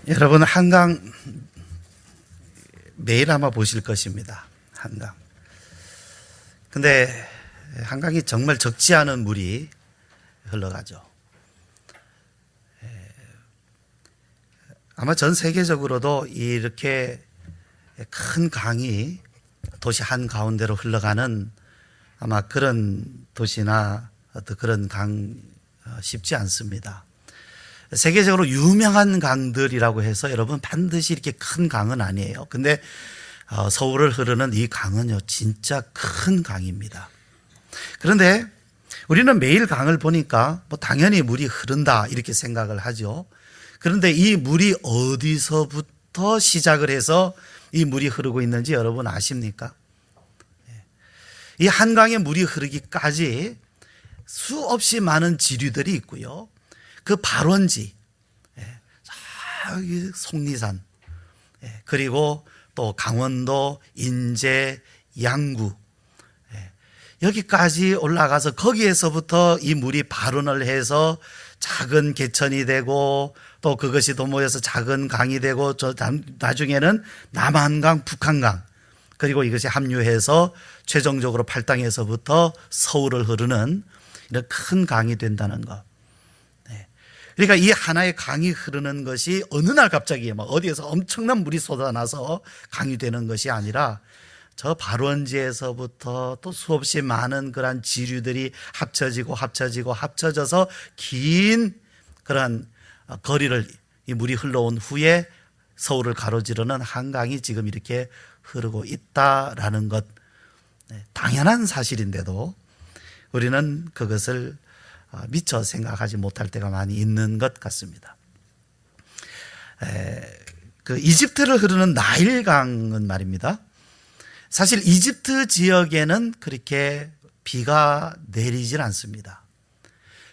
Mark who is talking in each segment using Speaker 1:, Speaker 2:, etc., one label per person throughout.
Speaker 1: 여러분, 한강 매일 아마 보실 것입니다. 한강. 근데 한강이 정말 적지 않은 물이 흘러가죠. 아마 전 세계적으로도 이렇게 큰 강이 도시 한가운데로 흘러가는 아마 그런 도시나 어떤 그런 강 쉽지 않습니다. 세계적으로 유명한 강들이라고 해서 여러분 반드시 이렇게 큰 강은 아니에요. 근데 서울을 흐르는 이 강은요, 진짜 큰 강입니다. 그런데 우리는 매일 강을 보니까 뭐 당연히 물이 흐른다 이렇게 생각을 하죠. 그런데 이 물이 어디서부터 시작을 해서 이 물이 흐르고 있는지 여러분 아십니까? 이 한강에 물이 흐르기까지 수없이 많은 지류들이 있고요. 그 발원지, 저기 속리산, 그리고 또 강원도, 인제, 양구, 여기까지 올라가서 거기에서부터 이 물이 발원을 해서 작은 개천이 되고 또 그것이 또 모여서 작은 강이 되고 나중에는 남한강, 북한강, 그리고 이것이 합류해서 최종적으로 팔당에서부터 서울을 흐르는 이런 큰 강이 된다는 것. 그러니까 이 하나의 강이 흐르는 것이 어느 날 갑자기 막 어디에서 엄청난 물이 쏟아나서 강이 되는 것이 아니라 저 발원지에서부터 또 수없이 많은 그런 지류들이 합쳐져서 긴 그런 거리를 이 물이 흘러온 후에 서울을 가로지르는 한강이 지금 이렇게 흐르고 있다라는 것, 당연한 사실인데도 우리는 그것을 미처 생각하지 못할 때가 많이 있는 것 같습니다. 그 이집트를 흐르는 나일강은 말입니다. 사실 이집트 지역에는 그렇게 비가 내리질 않습니다.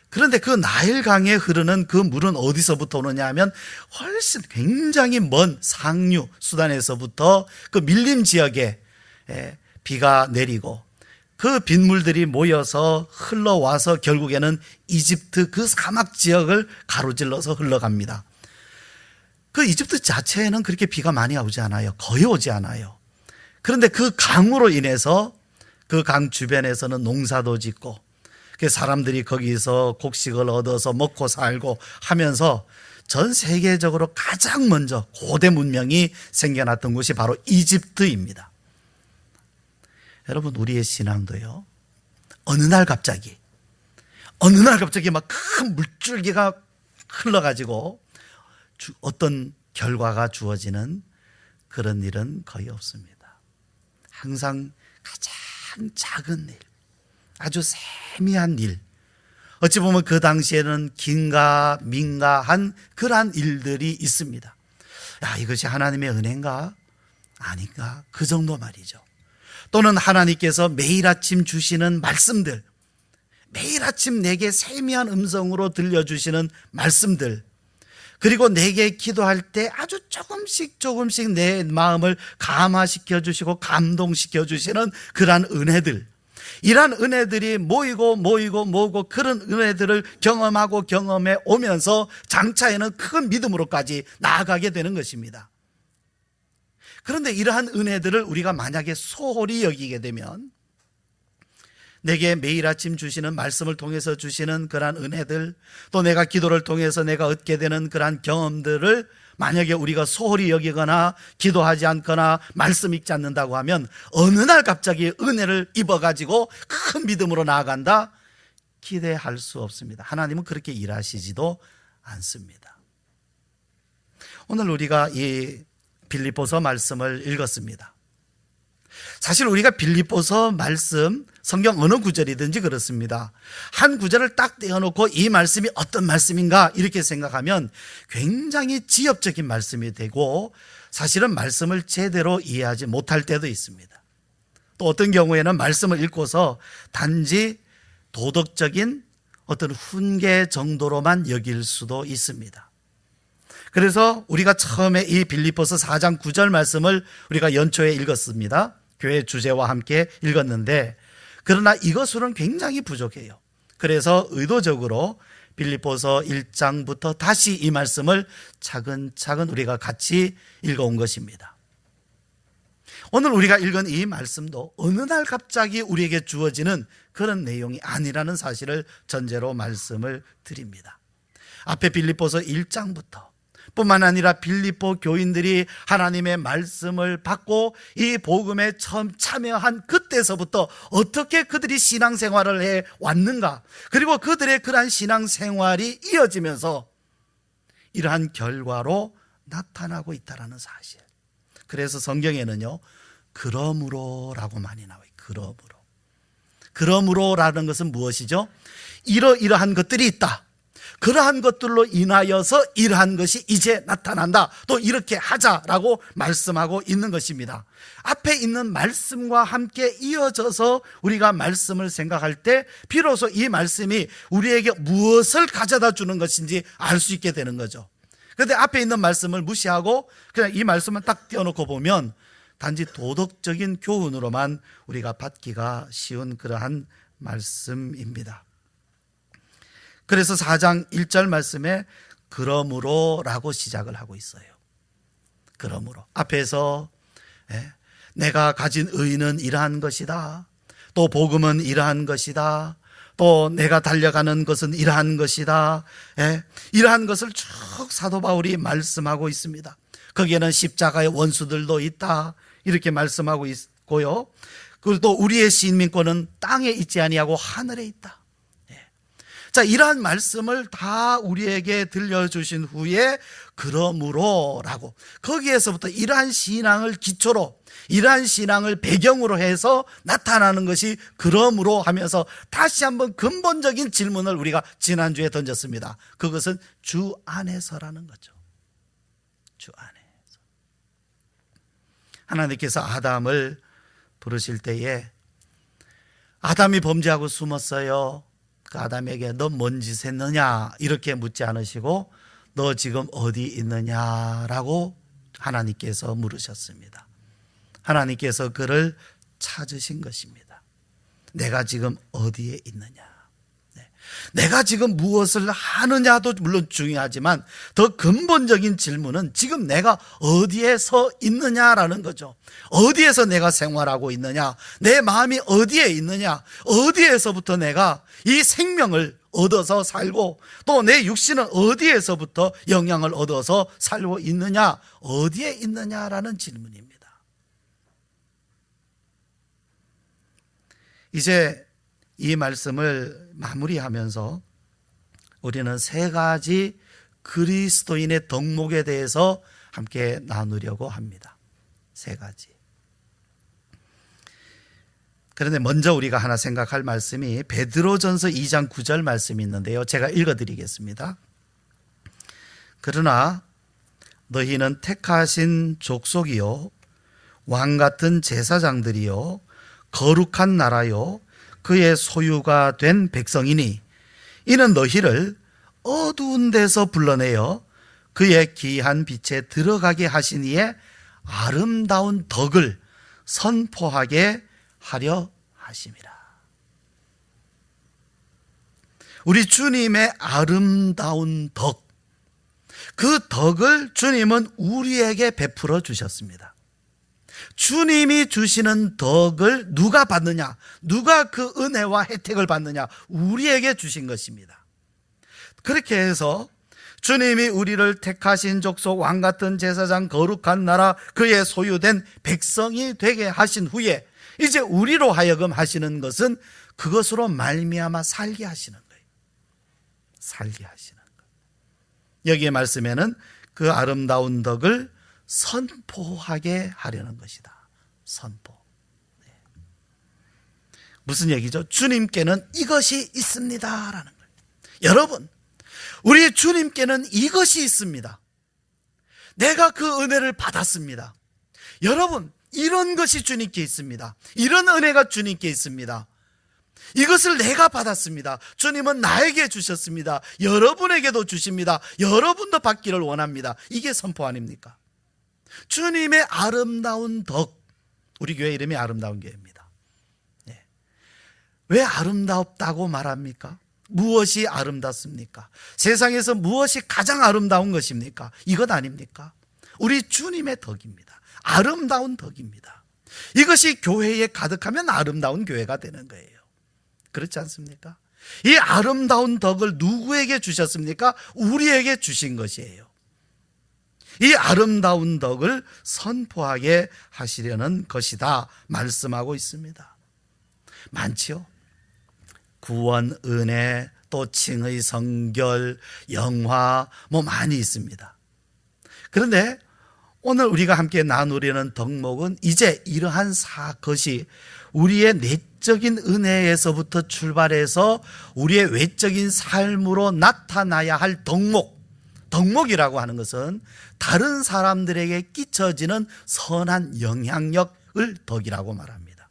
Speaker 1: 그런데 그 나일강에 흐르는 그 물은 어디서부터 오느냐 하면 훨씬 굉장히 먼 상류 수단에서부터 그 밀림 지역에 비가 내리고 그 빗물들이 모여서 흘러와서 결국에는 이집트 그 사막 지역을 가로질러서 흘러갑니다. 그 이집트 자체에는 그렇게 비가 많이 오지 않아요. 거의 오지 않아요. 그런데 그 강으로 인해서 그 강 주변에서는 농사도 짓고 사람들이 거기서 곡식을 얻어서 먹고 살고 하면서 전 세계적으로 가장 먼저 고대 문명이 생겨났던 곳이 바로 이집트입니다. 여러분, 우리의 신앙도요, 어느 날 갑자기 막 큰 물줄기가 흘러가지고 어떤 결과가 주어지는 그런 일은 거의 없습니다. 항상 가장 작은 일, 아주 세미한 일, 어찌 보면 그 당시에는 긴가 민가한 그러한 일들이 있습니다. 야, 이것이 하나님의 은혜인가? 아닌가? 그 정도 말이죠. 또는 하나님께서 매일 아침 주시는 말씀들, 매일 아침 내게 세미한 음성으로 들려주시는 말씀들, 그리고 내게 기도할 때 아주 조금씩 내 마음을 감화시켜 주시고 감동시켜 주시는 그러한 은혜들, 이러한 은혜들이 모이고 그런 은혜들을 경험해 오면서 장차에는 큰 믿음으로까지 나아가게 되는 것입니다. 그런데 이러한 은혜들을 우리가 만약에 소홀히 여기게 되면, 내게 매일 아침 주시는 말씀을 통해서 주시는 그러한 은혜들, 또 내가 기도를 통해서 내가 얻게 되는 그러한 경험들을 만약에 우리가 소홀히 여기거나 기도하지 않거나 말씀 읽지 않는다고 하면 어느 날 갑자기 은혜를 입어가지고 큰 믿음으로 나아간다? 기대할 수 없습니다. 하나님은 그렇게 일하시지도 않습니다. 오늘 우리가 이 빌립보서 말씀을 읽었습니다. 사실 우리가 빌립보서 말씀, 성경 어느 구절이든지 그렇습니다. 한 구절을 딱 떼어놓고 이 말씀이 어떤 말씀인가 이렇게 생각하면 굉장히 지엽적인 말씀이 되고 사실은 말씀을 제대로 이해하지 못할 때도 있습니다. 또 어떤 경우에는 말씀을 읽고서 단지 도덕적인 어떤 훈계 정도로만 여길 수도 있습니다. 그래서 우리가 처음에 이 빌립보서 4장 9절 말씀을 우리가 연초에 읽었습니다. 교회 주제와 함께 읽었는데, 그러나 이것으로는 굉장히 부족해요. 그래서 의도적으로 빌립보서 1장부터 다시 이 말씀을 차근차근 우리가 같이 읽어온 것입니다. 오늘 우리가 읽은 이 말씀도 어느 날 갑자기 우리에게 주어지는 그런 내용이 아니라는 사실을 전제로 말씀을 드립니다. 앞에 빌립보서 1장부터 뿐만 아니라 빌립보 교인들이 하나님의 말씀을 받고 이 복음에 처음 참여한 그때서부터 어떻게 그들이 신앙생활을 해 왔는가, 그리고 그들의 그러한 신앙생활이 이어지면서 이러한 결과로 나타나고 있다는 사실. 그래서 성경에는요, 그러므로라고 많이 나와요. 그러므로라는 것은 무엇이죠? 이러이러한 것들이 있다. 그러한 것들로 인하여서 이러한 것이 이제 나타난다. 또 이렇게 하자라고 말씀하고 있는 것입니다. 앞에 있는 말씀과 함께 이어져서 우리가 말씀을 생각할 때 비로소 이 말씀이 우리에게 무엇을 가져다 주는 것인지 알 수 있게 되는 거죠. 그런데 앞에 있는 말씀을 무시하고 그냥 이 말씀을 딱 띄워놓고 보면 단지 도덕적인 교훈으로만 우리가 받기가 쉬운 그러한 말씀입니다. 그래서 4장 1절 말씀에 그러므로라고 시작을 하고 있어요. 그러므로 앞에서 내가 가진 의는 이러한 것이다, 또 복음은 이러한 것이다, 또 내가 달려가는 것은 이러한 것이다, 이러한 것을 쭉 사도 바울이 말씀하고 있습니다. 거기에는 십자가의 원수들도 있다 이렇게 말씀하고 있고요. 그리고 또 우리의 시민권은 땅에 있지 아니하고 하늘에 있다. 자, 이러한 말씀을 다 우리에게 들려주신 후에 그러므로라고, 거기에서부터 이러한 신앙을 기초로, 이러한 신앙을 배경으로 해서 나타나는 것이 그러므로 하면서 다시 한번 근본적인 질문을 우리가 지난주에 던졌습니다. 그것은 주 안에서라는 거죠. 주 안에서. 하나님께서 아담을 부르실 때에 아담이 범죄하고 숨었어요. 그 아담에게 너 뭔 짓 했느냐 이렇게 묻지 않으시고 너 지금 어디 있느냐라고 하나님께서 물으셨습니다. 하나님께서 그를 찾으신 것입니다. 내가 지금 어디에 있느냐, 내가 지금 무엇을 하느냐도 물론 중요하지만 더 근본적인 질문은 지금 내가 어디에 서 있느냐라는 거죠. 어디에서 내가 생활하고 있느냐, 내 마음이 어디에 있느냐, 어디에서부터 내가 이 생명을 얻어서 살고 또 내 육신은 어디에서부터 영향을 얻어서 살고 있느냐, 어디에 있느냐라는 질문입니다. 이제 이 말씀을 마무리하면서 우리는 세 가지 그리스도인의 덕목에 대해서 함께 나누려고 합니다. 세 가지. 그런데 먼저 우리가 하나 생각할 말씀이 베드로전서 2장 9절 말씀이 있는데요, 제가 읽어드리겠습니다. 그러나 너희는 택하신 족속이요 왕같은 제사장들이요 거룩한 나라요 그의 소유가 된 백성이니 이는 너희를 어두운 데서 불러내어 그의 귀한 빛에 들어가게 하신 이의 아름다운 덕을 선포하게 하려 하심이라. 우리 주님의 아름다운 덕, 그 덕을 주님은 우리에게 베풀어 주셨습니다. 주님이 주시는 덕을 누가 받느냐, 누가 그 은혜와 혜택을 받느냐, 우리에게 주신 것입니다. 그렇게 해서 주님이 우리를 택하신 족속 왕같은 제사장 거룩한 나라 그의 소유된 백성이 되게 하신 후에 이제 우리로 하여금 하시는 것은 그것으로 말미암아 살게 하시는 거예요. 살게 하시는 거예요. 여기에 말씀에는 그 아름다운 덕을 선포하게 하려는 것이다. 선포. 네. 무슨 얘기죠? 주님께는 이것이 있습니다라는 거예요. 여러분, 우리 주님께는 이것이 있습니다. 내가 그 은혜를 받았습니다. 여러분, 이런 것이 주님께 있습니다. 이런 은혜가 주님께 있습니다. 이것을 내가 받았습니다. 주님은 나에게 주셨습니다. 여러분에게도 주십니다. 여러분도 받기를 원합니다. 이게 선포 아닙니까? 주님의 아름다운 덕. 우리 교회 이름이 아름다운 교회입니다. 네. 왜 아름답다고 말합니까? 무엇이 아름답습니까? 세상에서 무엇이 가장 아름다운 것입니까? 이것 아닙니까? 우리 주님의 덕입니다. 아름다운 덕입니다. 이것이 교회에 가득하면 아름다운 교회가 되는 거예요. 그렇지 않습니까? 이 아름다운 덕을 누구에게 주셨습니까? 우리에게 주신 것이에요. 이 아름다운 덕을 선포하게 하시려는 것이다 말씀하고 있습니다. 많지요. 구원, 은혜, 또 칭의, 성결, 영화 많이 있습니다. 그런데 오늘 우리가 함께 나누려는 덕목은 이제 이러한 것이 우리의 내적인 은혜에서부터 출발해서 우리의 외적인 삶으로 나타나야 할 덕목. 덕목이라고 하는 것은 다른 사람들에게 끼쳐지는 선한 영향력을 덕이라고 말합니다.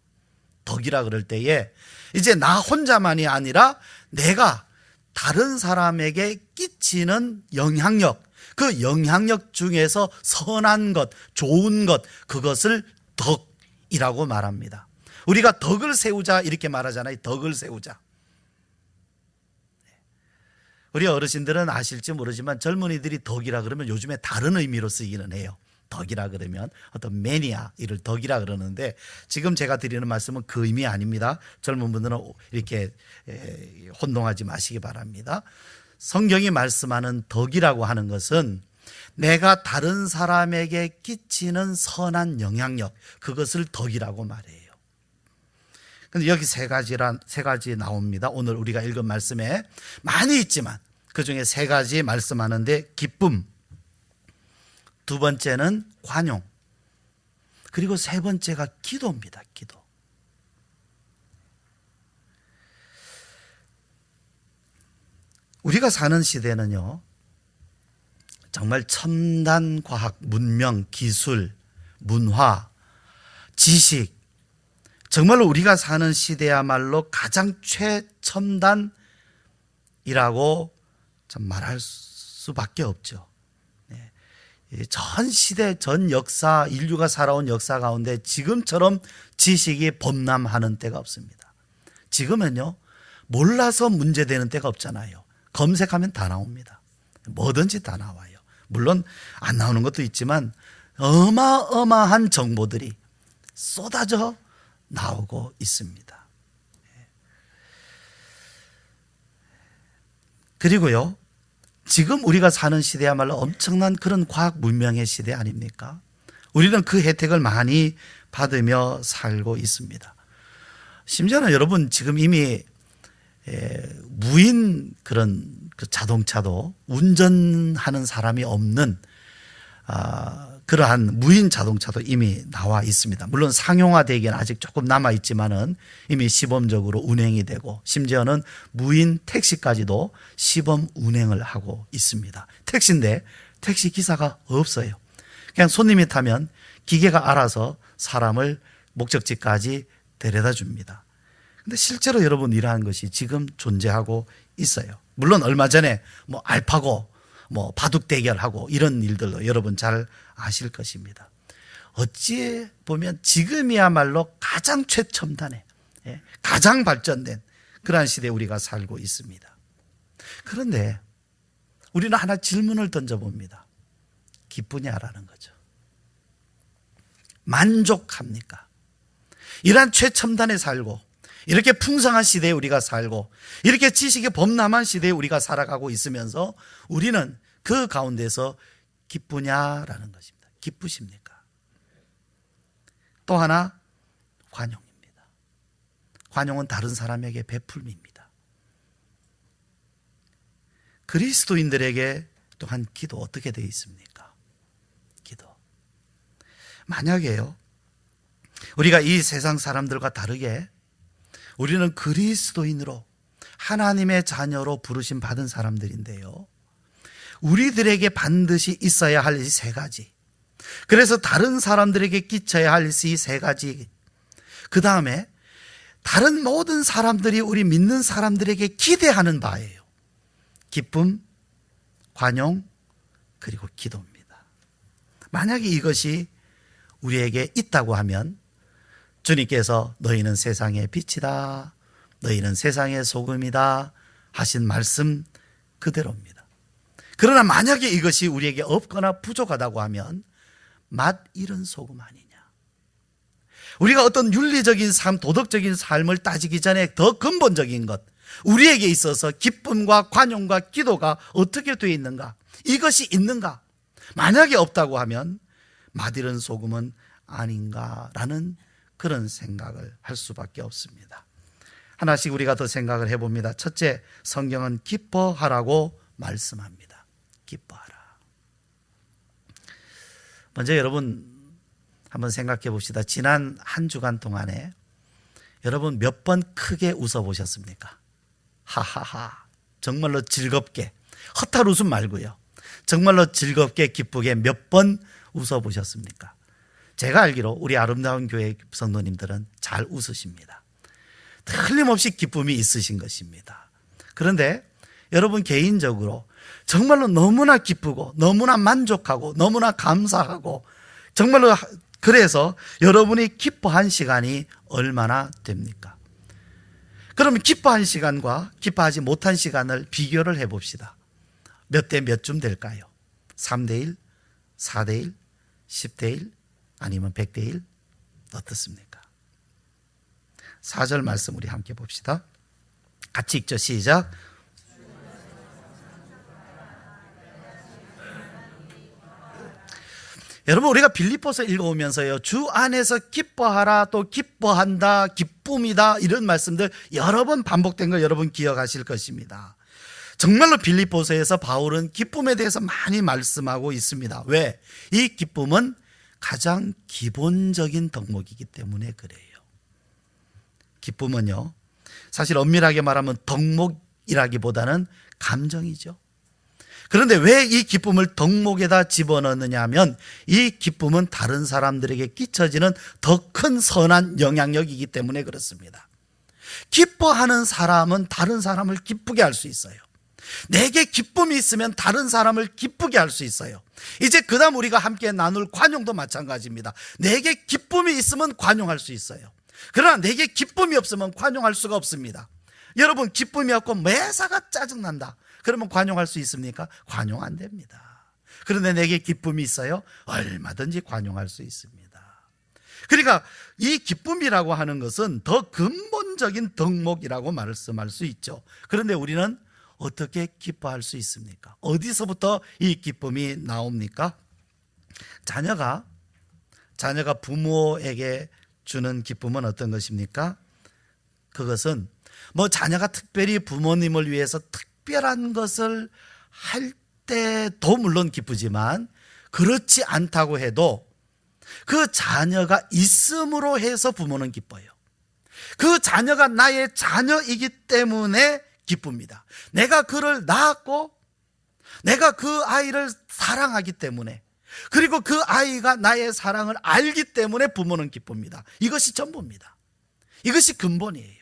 Speaker 1: 덕이라 그럴 때에 이제 나 혼자만이 아니라 내가 다른 사람에게 끼치는 영향력, 그 영향력 중에서 선한 것, 좋은 것, 그것을 덕이라고 말합니다. 우리가 덕을 세우자 이렇게 말하잖아요. 덕을 세우자. 우리 어르신들은 아실지 모르지만 젊은이들이 덕이라 그러면 요즘에 다른 의미로 쓰기는 해요. 덕이라 그러면 어떤 매니아, 이를 덕이라 그러는데 지금 제가 드리는 말씀은 그 의미 아닙니다. 젊은 분들은 이렇게 혼동하지 마시기 바랍니다. 성경이 말씀하는 덕이라고 하는 것은 내가 다른 사람에게 끼치는 선한 영향력, 그것을 덕이라고 말해요. 근데 여기 세 가지 나옵니다. 오늘 우리가 읽은 말씀에 많이 있지만 그 중에 세 가지 말씀하는데 기쁨, 두 번째는 관용, 그리고 세 번째가 기도입니다. 기도. 우리가 사는 시대는요, 정말 첨단 과학, 문명, 기술, 문화, 지식, 정말로 우리가 사는 시대야말로 가장 최첨단이라고 좀 말할 수밖에 없죠. 전 시대, 전 역사, 인류가 살아온 역사 가운데 지금처럼 지식이 범람하는 때가 없습니다. 지금은요, 몰라서 문제되는 때가 없잖아요. 검색하면 다 나옵니다. 뭐든지 다 나와요. 물론 안 나오는 것도 있지만 어마어마한 정보들이 쏟아져 나오고 있습니다. 그리고요, 지금 우리가 사는 시대야말로 엄청난 그런 과학 문명의 시대 아닙니까? 우리는 그 혜택을 많이 받으며 살고 있습니다. 심지어는 여러분 지금 이미 무인 그런 그 자동차도 운전하는 사람이 없는 그러한 무인 자동차도 이미 나와 있습니다. 물론 상용화되기는 아직 조금 남아있지만은 이미 시범적으로 운행이 되고 심지어는 무인 택시까지도 시범 운행을 하고 있습니다. 택시인데 택시 기사가 없어요. 그냥 손님이 타면 기계가 알아서 사람을 목적지까지 데려다 줍니다. 근데 실제로 여러분 이러한 것이 지금 존재하고 있어요. 물론 얼마 전에 알파고 바둑 대결하고 이런 일들도 여러분 잘 아실 것입니다. 어찌 보면 지금이야말로 가장 최첨단의, 가장 발전된 그러한 시대에 우리가 살고 있습니다. 그런데 우리는 하나 질문을 던져봅니다. 기쁘냐라는 거죠. 만족합니까? 이러한 최첨단에 살고 이렇게 풍성한 시대에 우리가 살고 이렇게 지식이 범람한 시대에 우리가 살아가고 있으면서 우리는 그 가운데서 기쁘냐라는 것입니다. 기쁘십니까? 또 하나, 관용입니다. 관용은 다른 사람에게 베풀입니다. 그리스도인들에게 또한 기도 어떻게 되어 있습니까? 기도. 만약에요, 우리가 이 세상 사람들과 다르게 우리는 그리스도인으로 하나님의 자녀로 부르심 받은 사람들인데요, 우리들에게 반드시 있어야 할 이 세 가지, 그래서 다른 사람들에게 끼쳐야 할 이 세 가지, 그 다음에 다른 모든 사람들이 우리 믿는 사람들에게 기대하는 바예요. 기쁨, 관용, 그리고 기도입니다. 만약에 이것이 우리에게 있다고 하면 주님께서 너희는 세상의 빛이다, 너희는 세상의 소금이다 하신 말씀 그대로입니다. 그러나 만약에 이것이 우리에게 없거나 부족하다고 하면 맛 잃은 소금 아니냐. 우리가 어떤 윤리적인 삶, 도덕적인 삶을 따지기 전에 더 근본적인 것, 우리에게 있어서 기쁨과 관용과 기도가 어떻게 되어 있는가, 이것이 있는가. 만약에 없다고 하면 맛 잃은 소금은 아닌가라는 그런 생각을 할 수밖에 없습니다. 하나씩 우리가 더 생각을 해봅니다. 첫째, 성경은 기뻐하라고 말씀합니다. 기뻐하라. 먼저 여러분 한번 생각해 봅시다. 지난 한 주간 동안에 여러분 몇 번 크게 웃어 보셨습니까? 하하하. 정말로 즐겁게, 헛할 웃음 말고요, 정말로 즐겁게 기쁘게 몇 번 웃어 보셨습니까? 제가 알기로 우리 아름다운 교회 성도님들은 잘 웃으십니다. 틀림없이 기쁨이 있으신 것입니다. 그런데 여러분 개인적으로 정말로 너무나 기쁘고 너무나 만족하고 너무나 감사하고 정말로 그래서 여러분이 기뻐한 시간이 얼마나 됩니까? 그러면 기뻐한 시간과 기뻐하지 못한 시간을 비교를 해봅시다. 몇 대 몇쯤 될까요? 3대 1, 4대 1, 10대 1, 아니면 100대 1? 어떻습니까? 4절 말씀 우리 함께 봅시다. 같이 읽죠. 시작. 여러분 우리가 빌립보서 읽어오면서요, 주 안에서 기뻐하라, 또 기뻐한다, 기쁨이다, 이런 말씀들 여러 번 반복된 걸 여러분 기억하실 것입니다. 정말로 빌립보서에서 바울은 기쁨에 대해서 많이 말씀하고 있습니다. 왜? 이 기쁨은 가장 기본적인 덕목이기 때문에 그래요. 기쁨은요, 사실 엄밀하게 말하면 덕목이라기보다는 감정이죠. 그런데 왜 이 기쁨을 덕목에다 집어넣느냐 하면 이 기쁨은 다른 사람들에게 끼쳐지는 더 큰 선한 영향력이기 때문에 그렇습니다. 기뻐하는 사람은 다른 사람을 기쁘게 할 수 있어요. 내게 기쁨이 있으면 다른 사람을 기쁘게 할 수 있어요. 이제 그 다음 우리가 함께 나눌 관용도 마찬가지입니다. 내게 기쁨이 있으면 관용할 수 있어요. 그러나 내게 기쁨이 없으면 관용할 수가 없습니다. 여러분 기쁨이 없고 매사가 짜증난다, 그러면 관용할 수 있습니까? 관용 안 됩니다. 그런데 내게 기쁨이 있어요? 얼마든지 관용할 수 있습니다. 그러니까 이 기쁨이라고 하는 것은 더 근본적인 덕목이라고 말씀할 수 있죠. 그런데 우리는 어떻게 기뻐할 수 있습니까? 어디서부터 이 기쁨이 나옵니까? 자녀가 부모에게 주는 기쁨은 어떤 것입니까? 그것은 자녀가 특별히 부모님을 위해서 특별한 것을 할 때도 물론 기쁘지만, 그렇지 않다고 해도 그 자녀가 있음으로 해서 부모는 기뻐요. 그 자녀가 나의 자녀이기 때문에 기쁩니다. 내가 그를 낳았고 내가 그 아이를 사랑하기 때문에, 그리고 그 아이가 나의 사랑을 알기 때문에 부모는 기쁩니다. 이것이 전부입니다. 이것이 근본이에요.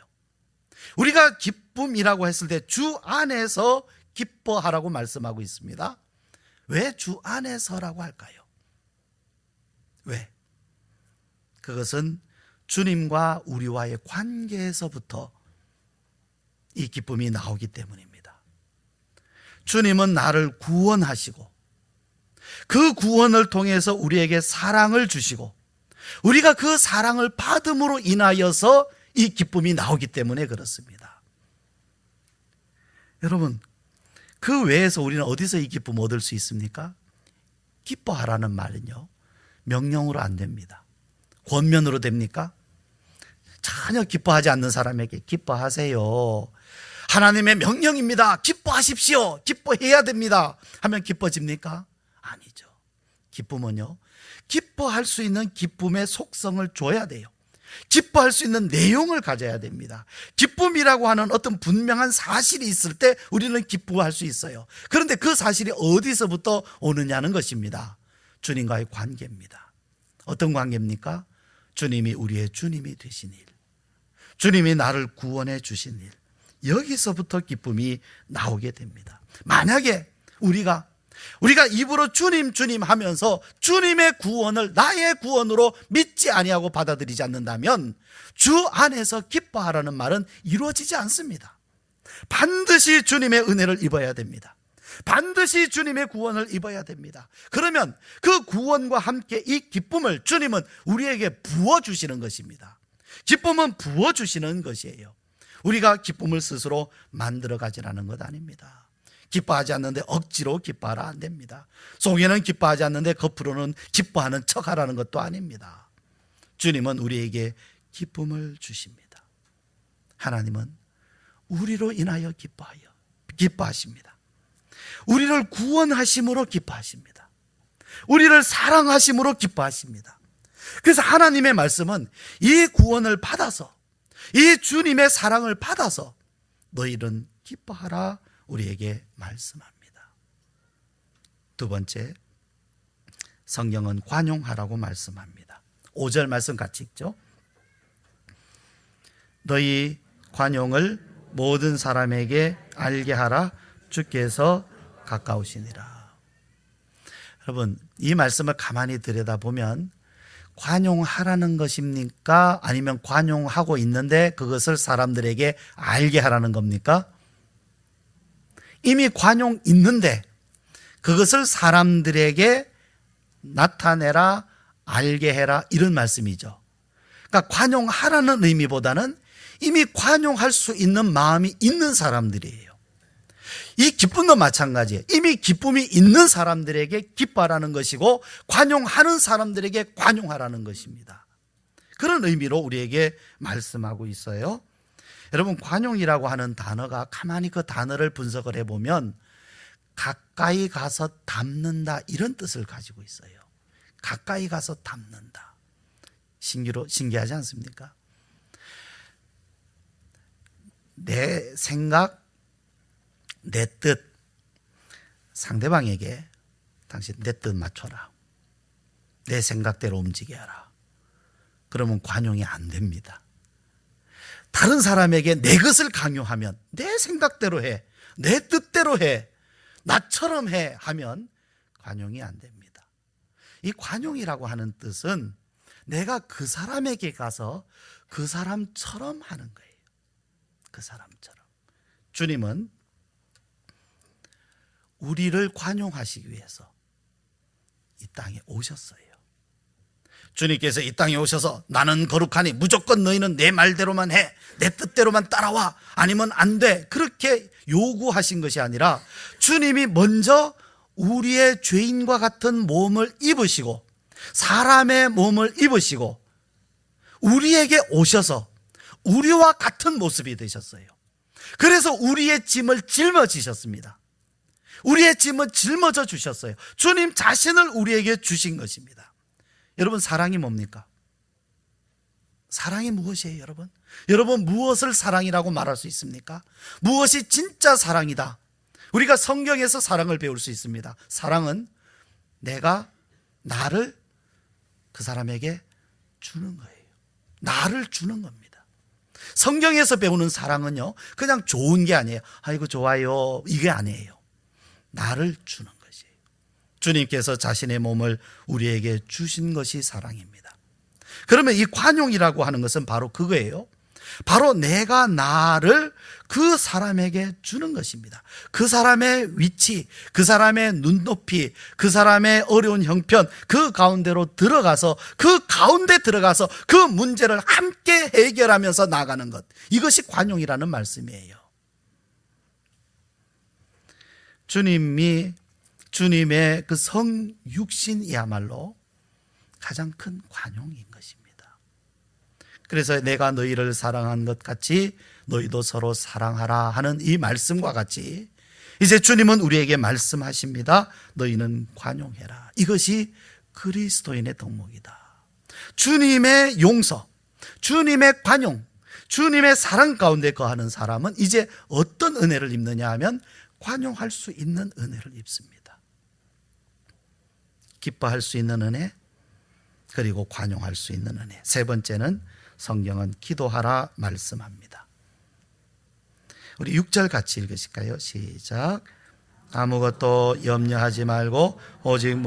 Speaker 1: 우리가 기쁨이라고 했을 때 주 안에서 기뻐하라고 말씀하고 있습니다. 왜 주 안에서라고 할까요? 왜? 그것은 주님과 우리와의 관계에서부터 이 기쁨이 나오기 때문입니다. 주님은 나를 구원하시고 그 구원을 통해서 우리에게 사랑을 주시고 우리가 그 사랑을 받음으로 인하여서 이 기쁨이 나오기 때문에 그렇습니다. 여러분, 그 외에서 우리는 어디서 이 기쁨을 얻을 수 있습니까? 기뻐하라는 말은요, 명령으로 안 됩니다. 권면으로 됩니까? 전혀 기뻐하지 않는 사람에게 기뻐하세요, 하나님의 명령입니다, 기뻐하십시오, 기뻐해야 됩니다 하면 기뻐집니까? 아니죠. 기쁨은요, 기뻐할 수 있는 기쁨의 속성을 줘야 돼요. 기뻐할 수 있는 내용을 가져야 됩니다. 기쁨이라고 하는 어떤 분명한 사실이 있을 때 우리는 기뻐할 수 있어요. 그런데 그 사실이 어디서부터 오느냐는 것입니다. 주님과의 관계입니다. 어떤 관계입니까? 주님이 우리의 주님이 되신 일, 주님이 나를 구원해 주신 일, 여기서부터 기쁨이 나오게 됩니다. 만약에 우리가 입으로 주님 주님 하면서 주님의 구원을 나의 구원으로 믿지 아니하고 받아들이지 않는다면 주 안에서 기뻐하라는 말은 이루어지지 않습니다. 반드시 주님의 은혜를 입어야 됩니다. 반드시 주님의 구원을 입어야 됩니다. 그러면 그 구원과 함께 이 기쁨을 주님은 우리에게 부어주시는 것입니다. 기쁨은 부어주시는 것이에요. 우리가 기쁨을 스스로 만들어 가지라는 것 아닙니다. 기뻐하지 않는데 억지로 기뻐하라 안 됩니다. 속에는 기뻐하지 않는데 겉으로는 기뻐하는 척하라는 것도 아닙니다. 주님은 우리에게 기쁨을 주십니다. 하나님은 우리로 인하여 기뻐하십니다. 우리를 구원하심으로 기뻐하십니다. 우리를 사랑하심으로 기뻐하십니다. 그래서 하나님의 말씀은 이 구원을 받아서, 이 주님의 사랑을 받아서 너희는 기뻐하라 우리에게 말씀합니다. 두 번째, 성경은 관용하라고 말씀합니다. 5절 말씀 같이 읽죠. 너희 관용을 모든 사람에게 알게 하라. 주께서 가까우시니라. 여러분, 이 말씀을 가만히 들여다보면 관용하라는 것입니까? 아니면 관용하고 있는데 그것을 사람들에게 알게 하라는 겁니까? 이미 관용 있는데 그것을 사람들에게 나타내라, 알게 해라, 이런 말씀이죠. 그러니까 관용하라는 의미보다는 이미 관용할 수 있는 마음이 있는 사람들이에요. 이 기쁨도 마찬가지예요. 이미 기쁨이 있는 사람들에게 기뻐하라는 것이고 관용하는 사람들에게 관용하라는 것입니다. 그런 의미로 우리에게 말씀하고 있어요. 여러분, 관용이라고 하는 단어가 가만히 그 단어를 분석을 해보면 가까이 가서 닮는다, 이런 뜻을 가지고 있어요. 가까이 가서 닮는다. 신기하지 않습니까? 내 생각, 내 뜻, 상대방에게 당신 내 뜻 맞춰라, 내 생각대로 움직게 하라. 그러면 관용이 안 됩니다. 다른 사람에게 내 것을 강요하면, 내 생각대로 해, 내 뜻대로 해, 나처럼 해 하면 관용이 안 됩니다. 이 관용이라고 하는 뜻은 내가 그 사람에게 가서 그 사람처럼 하는 거예요. 그 사람처럼. 주님은 우리를 관용하시기 위해서 이 땅에 오셨어요. 주님께서 이 땅에 오셔서 나는 거룩하니 무조건 너희는 내 말대로만 해, 내 뜻대로만 따라와, 아니면 안 돼, 그렇게 요구하신 것이 아니라 주님이 먼저 우리의 죄인과 같은 몸을 입으시고 사람의 몸을 입으시고 우리에게 오셔서 우리와 같은 모습이 되셨어요. 그래서 우리의 짐을 짊어지셨습니다. 우리의 짐을 짊어져 주셨어요. 주님 자신을 우리에게 주신 것입니다. 여러분, 사랑이 뭡니까? 사랑이 무엇이에요, 여러분? 여러분, 무엇을 사랑이라고 말할 수 있습니까? 무엇이 진짜 사랑이다? 우리가 성경에서 사랑을 배울 수 있습니다. 사랑은 내가 나를 그 사람에게 주는 거예요. 나를 주는 겁니다. 성경에서 배우는 사랑은요, 그냥 좋은 게 아니에요. 아이고 좋아요, 이게 아니에요. 나를 주는 것이에요. 주님께서 자신의 몸을 우리에게 주신 것이 사랑입니다. 그러면 이 관용이라고 하는 것은 바로 그거예요. 바로 내가 나를 그 사람에게 주는 것입니다. 그 사람의 위치, 그 사람의 눈높이, 그 사람의 어려운 형편, 그 가운데로 들어가서, 그 가운데 들어가서 그 문제를 함께 해결하면서 나가는 것, 이것이 관용이라는 말씀이에요. 주님의 그 성육신이야말로 가장 큰 관용인 것입니다. 그래서 내가 너희를 사랑한 것 같이 너희도 서로 사랑하라 하는 이 말씀과 같이 이제 주님은 우리에게 말씀하십니다. 너희는 관용해라. 이것이 그리스도인의 덕목이다. 주님의 용서, 주님의 관용, 주님의 사랑 가운데 거하는 사람은 이제 어떤 은혜를 입느냐 하면 관용할 수 있는 은혜를 입습니다. 기뻐할 수 있는 은혜, 그리고 관용할 수 있는 은혜. 세 번째는 성경은 기도하라 말씀합니다. 우리 6절 같이 읽으실까요? 시작. 아무것도 염려하지 말고 오직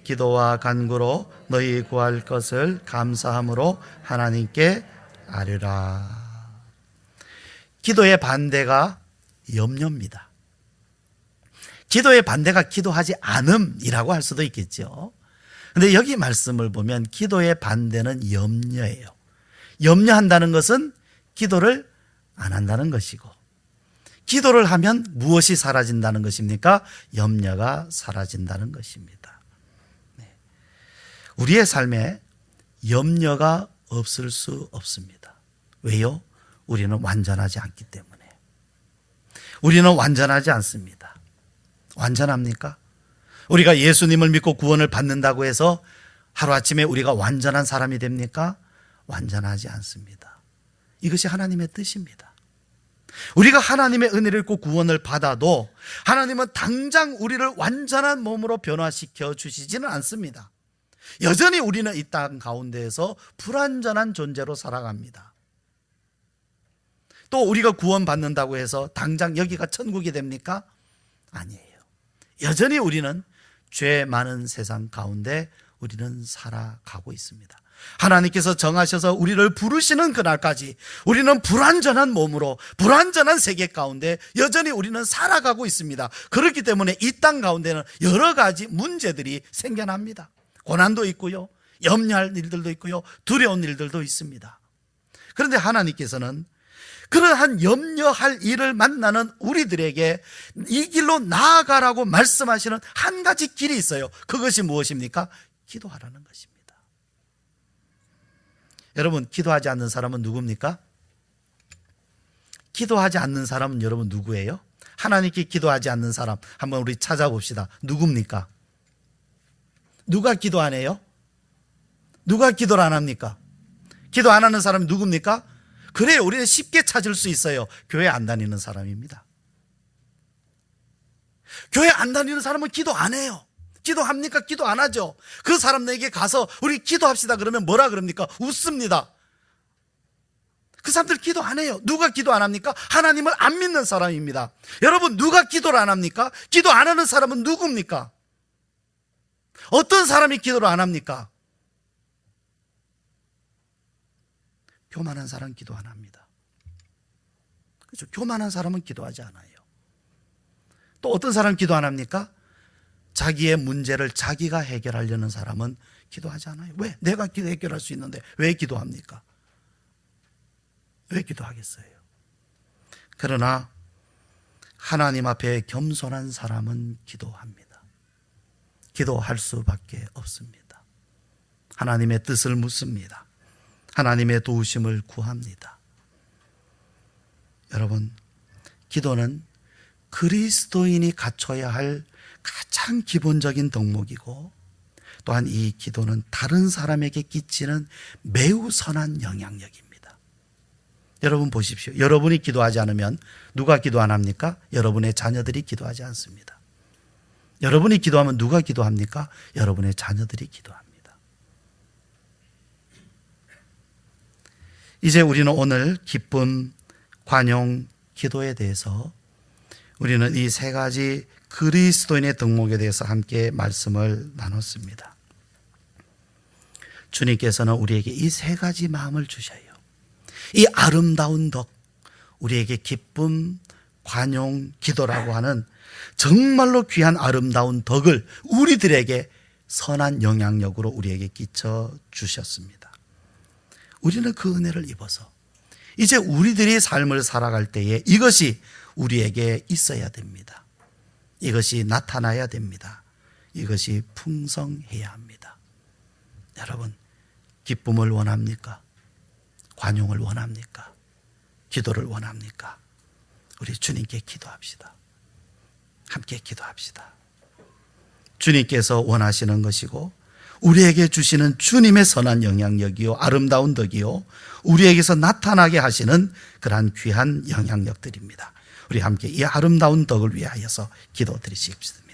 Speaker 1: 기도와 간구로 너희 구할 것을 감사함으로 하나님께 아뢰라. 기도의 반대가 염려입니다. 기도의 반대가 기도하지 않음이라고 할 수도 있겠죠. 그런데 여기 말씀을 보면 기도의 반대는 염려예요. 염려한다는 것은 기도를 안 한다는 것이고, 기도를 하면 무엇이 사라진다는 것입니까? 염려가 사라진다는 것입니다. 우리의 삶에 염려가 없을 수 없습니다. 왜요? 우리는 완전하지 않기 때문에. 우리는 완전하지 않습니다. 완전합니까? 우리가 예수님을 믿고 구원을 받는다고 해서 하루아침에 우리가 완전한 사람이 됩니까? 완전하지 않습니다. 이것이 하나님의 뜻입니다. 우리가 하나님의 은혜를 입고 구원을 받아도 하나님은 당장 우리를 완전한 몸으로 변화시켜 주시지는 않습니다. 여전히 우리는 이 땅 가운데에서 불완전한 존재로 살아갑니다. 또 우리가 구원받는다고 해서 당장 여기가 천국이 됩니까? 아니에요. 여전히 우리는 죄 많은 세상 가운데 우리는 살아가고 있습니다. 하나님께서 정하셔서 우리를 부르시는 그날까지 우리는 불완전한 몸으로 불완전한 세계 가운데 여전히 우리는 살아가고 있습니다. 그렇기 때문에 이 땅 가운데는 여러 가지 문제들이 생겨납니다. 고난도 있고요, 염려할 일들도 있고요, 두려운 일들도 있습니다. 그런데 하나님께서는 그러한 염려할 일을 만나는 우리들에게 이 길로 나아가라고 말씀하시는 한 가지 길이 있어요. 그것이 무엇입니까? 기도하라는 것입니다. 여러분, 기도하지 않는 사람은 누굽니까? 기도하지 않는 사람은 여러분 누구예요? 하나님께 기도하지 않는 사람 한번 우리 찾아봅시다. 누굽니까? 누가 기도 안 해요? 누가 기도를 안 합니까? 기도 안 하는 사람이 누굽니까? 그래요, 우리는 쉽게 찾을 수 있어요. 교회 안 다니는 사람입니다. 교회 안 다니는 사람은 기도 안 해요. 기도합니까? 기도 안 하죠. 그 사람에게 가서 우리 기도합시다 그러면 뭐라 그럽니까? 웃습니다. 그 사람들 기도 안 해요. 누가 기도 안 합니까? 하나님을 안 믿는 사람입니다. 여러분, 누가 기도를 안 합니까? 기도 안 하는 사람은 누굽니까? 어떤 사람이 기도를 안 합니까? 교만한 사람 기도 안 합니다. 그렇죠? 교만한 사람은 기도하지 않아요. 또 어떤 사람 기도 안 합니까? 자기의 문제를 자기가 해결하려는 사람은 기도하지 않아요. 왜? 내가 해결할 수 있는데 왜 기도합니까? 왜 기도하겠어요? 그러나 하나님 앞에 겸손한 사람은 기도합니다. 기도할 수밖에 없습니다. 하나님의 뜻을 묻습니다. 하나님의 도우심을 구합니다. 여러분, 기도는 그리스도인이 갖춰야 할 가장 기본적인 덕목이고, 또한 이 기도는 다른 사람에게 끼치는 매우 선한 영향력입니다. 여러분 보십시오. 여러분이 기도하지 않으면 누가 기도 안 합니까? 여러분의 자녀들이 기도하지 않습니다. 여러분이 기도하면 누가 기도합니까? 여러분의 자녀들이 기도합니다. 이제 우리는 오늘 기쁨, 관용, 기도에 대해서 우리는 이 세 가지 그리스도인의 덕목에 대해서 함께 말씀을 나눴습니다. 주님께서는 우리에게 이 세 가지 마음을 주셔요. 이 아름다운 덕, 우리에게 기쁨, 관용, 기도라고 하는 정말로 귀한 아름다운 덕을 우리들에게 선한 영향력으로 우리에게 끼쳐 주셨습니다. 우리는 그 은혜를 입어서 이제 우리들이 삶을 살아갈 때에 이것이 우리에게 있어야 됩니다. 이것이 나타나야 됩니다. 이것이 풍성해야 합니다. 여러분, 기쁨을 원합니까? 관용을 원합니까? 기도를 원합니까? 우리 주님께 기도합시다. 함께 기도합시다. 주님께서 원하시는 것이고 우리에게 주시는 주님의 선한 영향력이요, 아름다운 덕이요, 우리에게서 나타나게 하시는 그러한 귀한 영향력들입니다. 우리 함께 이 아름다운 덕을 위하여서 기도드리십시다.